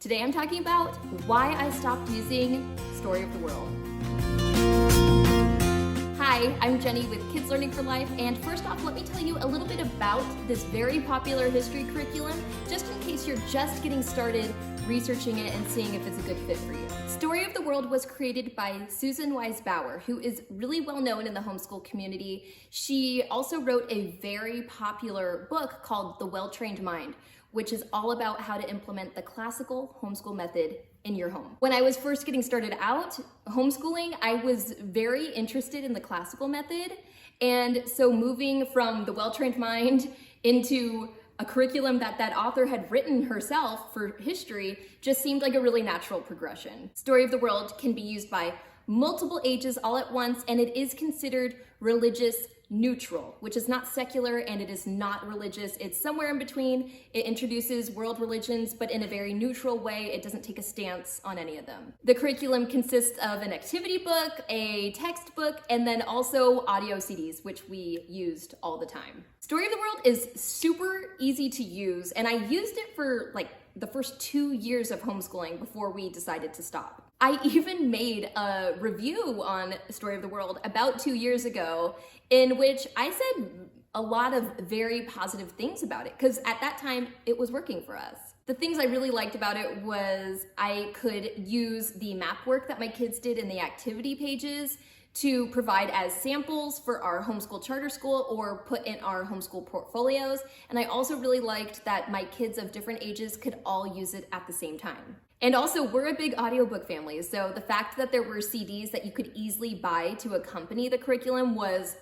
Today I'm talking about why I stopped using Story of the World. Hi, I'm Jenny with Kids Learning for Life, and first off, let me tell you a little bit about this very popular history curriculum, just in case you're just getting started researching it and seeing if it's a good fit for you. Story of the World was created by Susan Wise Bauer, who is really well known in the homeschool community. She also wrote a very popular book called The Well-Trained Mind, which is all about how to implement the classical homeschool method in your home. When I was first getting started out homeschooling, I was very interested in the classical method. And so moving from The Well-Trained Mind into a curriculum that author had written herself for history just seemed like a really natural progression. Story of the World can be used by multiple ages all at once, and it is considered religious neutral, which is not secular and it is not religious. It's somewhere in between. It introduces world religions, but in a very neutral way. It doesn't take a stance on any of them. The curriculum consists of an activity book, a textbook, and then also audio CDs, which we used all the time. Story of the World is super easy to use, and I used it for like the first 2 years of homeschooling before we decided to stop. I even made a review on Story of the World about 2 years ago in which I said a lot of very positive things about it because at that time it was working for us. The things I really liked about it was I could use the map work that my kids did in the activity pages to provide as samples for our homeschool charter school or put in our homeschool portfolios. And I also really liked that my kids of different ages could all use it at the same time. And also, we're a big audiobook family, so the fact that there were CDs that you could easily buy to accompany the curriculum was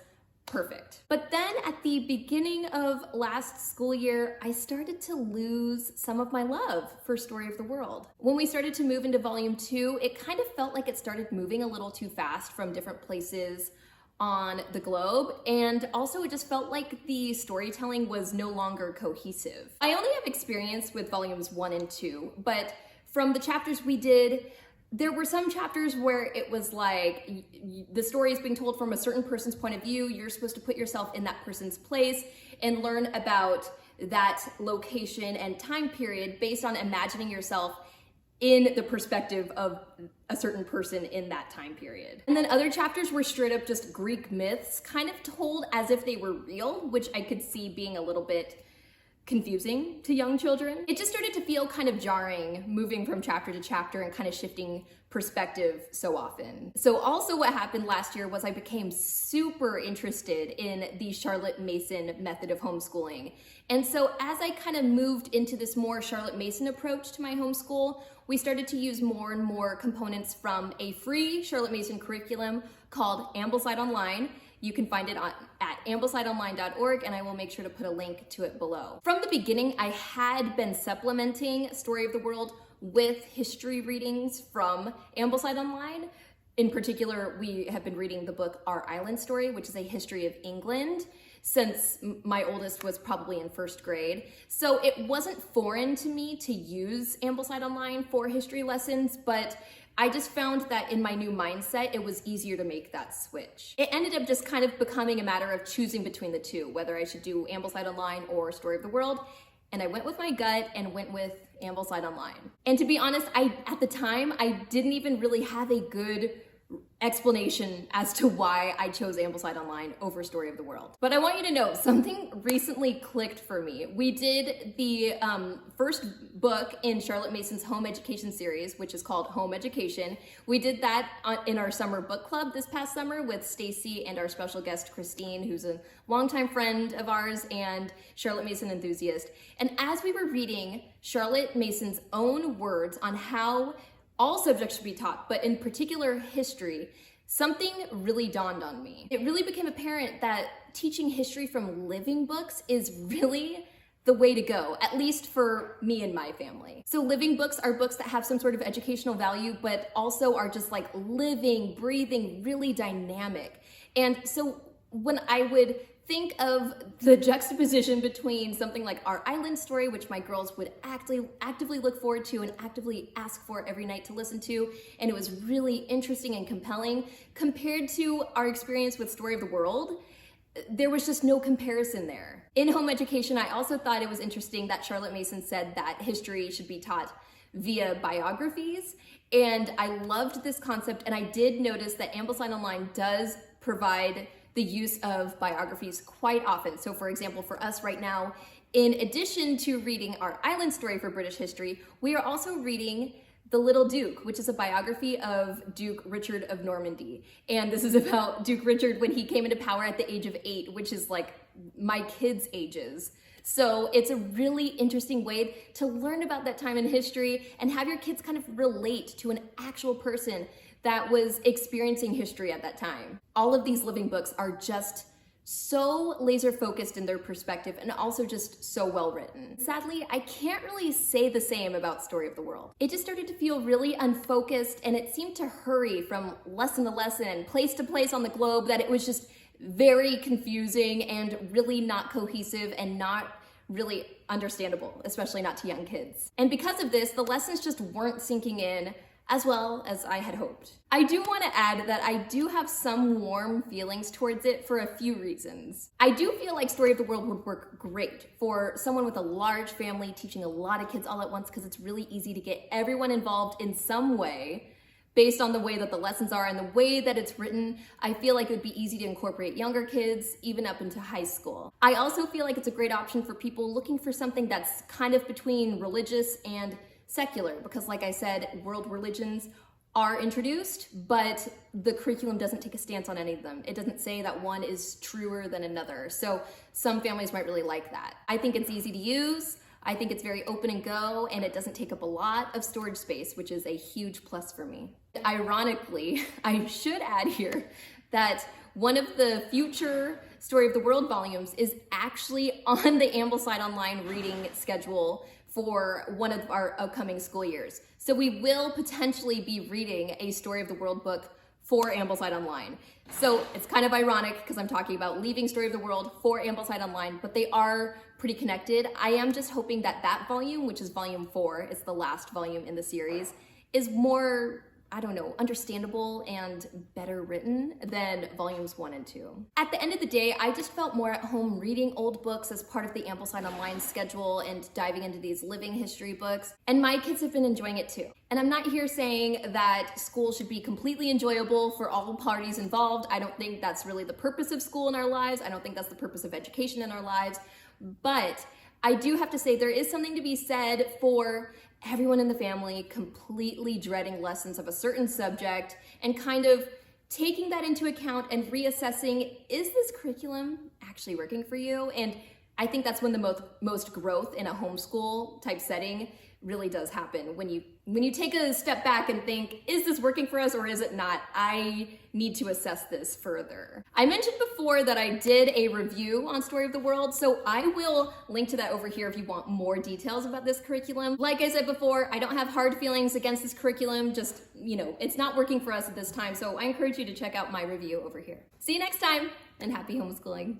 perfect. But then at the beginning of last school year, I started to lose some of my love for Story of the World. When we started to move into volume 2, it kind of felt like it started moving a little too fast from different places on the globe, and also it just felt like the storytelling was no longer cohesive. I only have experience with volumes 1 and 2, but from the chapters we did, there were some chapters where it was like the story is being told from a certain person's point of view. You're supposed to put yourself in that person's place and learn about that location and time period based on imagining yourself in the perspective of a certain person in that time period. And then other chapters were straight up just Greek myths, kind of told as if they were real, which I could see being a little bit confusing to young children. It just started to feel kind of jarring moving from chapter to chapter and kind of shifting perspective so often. So also what happened last year was I became super interested in the Charlotte Mason method of homeschooling. And so as I kind of moved into this more Charlotte Mason approach to my homeschool, we started to use more and more components from a free Charlotte Mason curriculum called Ambleside Online. You can find it at amblesideonline.org, and I will make sure to put a link to it below. From the beginning, I had been supplementing Story of the World with history readings from Ambleside Online. In particular, we have been reading the book Our Island Story, which is a history of England, since my oldest was probably in first grade. So it wasn't foreign to me to use Ambleside Online for history lessons, but I just found that in my new mindset, it was easier to make that switch. It ended up just kind of becoming a matter of choosing between the two, whether I should do Ambleside Online or Story of the World. And I went with my gut and went with Ambleside Online. And to be honest, at the time, I didn't even really have a good explanation as to why I chose Ambleside Online over Story of the World. But I want you to know, something recently clicked for me. We did the first book in Charlotte Mason's home education series, which is called Home Education. We did that in our summer book club this past summer with Stacey and our special guest, Christine, who's a longtime friend of ours and Charlotte Mason enthusiast. And as we were reading Charlotte Mason's own words on how all subjects should be taught, but in particular history, something really dawned on me. It really became apparent that teaching history from living books is really the way to go, at least for me and my family. So living books are books that have some sort of educational value, but also are just like living, breathing, really dynamic. And so when I would think of the juxtaposition between something like Our Island Story, which my girls would actively look forward to and actively ask for every night to listen to, and it was really interesting and compelling, compared to our experience with Story of the World, there was just no comparison there. In home education, I also thought it was interesting that Charlotte Mason said that history should be taught via biographies. And I loved this concept, and I did notice that Ambleside Online does provide the use of biographies quite often. So for example, for us right now, in addition to reading our island story for British history, we are also reading The Little Duke, which is a biography of Duke Richard of Normandy. And this is about Duke Richard when he came into power at the age of 8, which is like my kids' ages. So it's a really interesting way to learn about that time in history and have your kids kind of relate to an actual person that was experiencing history at that time. All of these living books are just so laser focused in their perspective and also just so well written. Sadly, I can't really say the same about Story of the World. It just started to feel really unfocused, and it seemed to hurry from lesson to lesson, place to place on the globe, that it was just very confusing and really not cohesive and not really understandable, especially not to young kids. And because of this, the lessons just weren't sinking in as well as I had hoped. I do want to add that I do have some warm feelings towards it for a few reasons. I do feel like Story of the World would work great for someone with a large family teaching a lot of kids all at once, because it's really easy to get everyone involved in some way based on the way that the lessons are and the way that it's written. I feel like it would be easy to incorporate younger kids, even up into high school. I also feel like it's a great option for people looking for something that's kind of between religious and secular, because like I said, world religions are introduced, but the curriculum doesn't take a stance on any of them. It doesn't say that one is truer than another. So some families might really like that. I think it's easy to use. I think it's very open and go, and it doesn't take up a lot of storage space, which is a huge plus for me. Ironically, I should add here that one of the future Story of the World volumes is actually on the Ambleside Online reading schedule for one of our upcoming school years. So we will potentially be reading a Story of the World book for Ambleside Online. So it's kind of ironic because I'm talking about leaving Story of the World for Ambleside Online, but they are pretty connected. I am just hoping that that volume, which is volume 4, it's the last volume in the series, is more, I don't know, understandable and better written than volumes 1 and 2. At the end of the day, I just felt more at home reading old books as part of the Ambleside Online schedule and diving into these living history books. And my kids have been enjoying it too. And I'm not here saying that school should be completely enjoyable for all parties involved. I don't think that's really the purpose of school in our lives. I don't think that's the purpose of education in our lives. But I do have to say there is something to be said for everyone in the family completely dreading lessons of a certain subject and kind of taking that into account and reassessing, is this curriculum actually working for you? And I think that's when the most growth in a homeschool type setting really does happen. When you take a step back and think, is this working for us or is it not? I need to assess this further. I mentioned before that I did a review on Story of the World, so I will link to that over here if you want more details about this curriculum. Like I said before, I don't have hard feelings against this curriculum, just, it's not working for us at this time, so I encourage you to check out my review over here. See you next time, and happy homeschooling.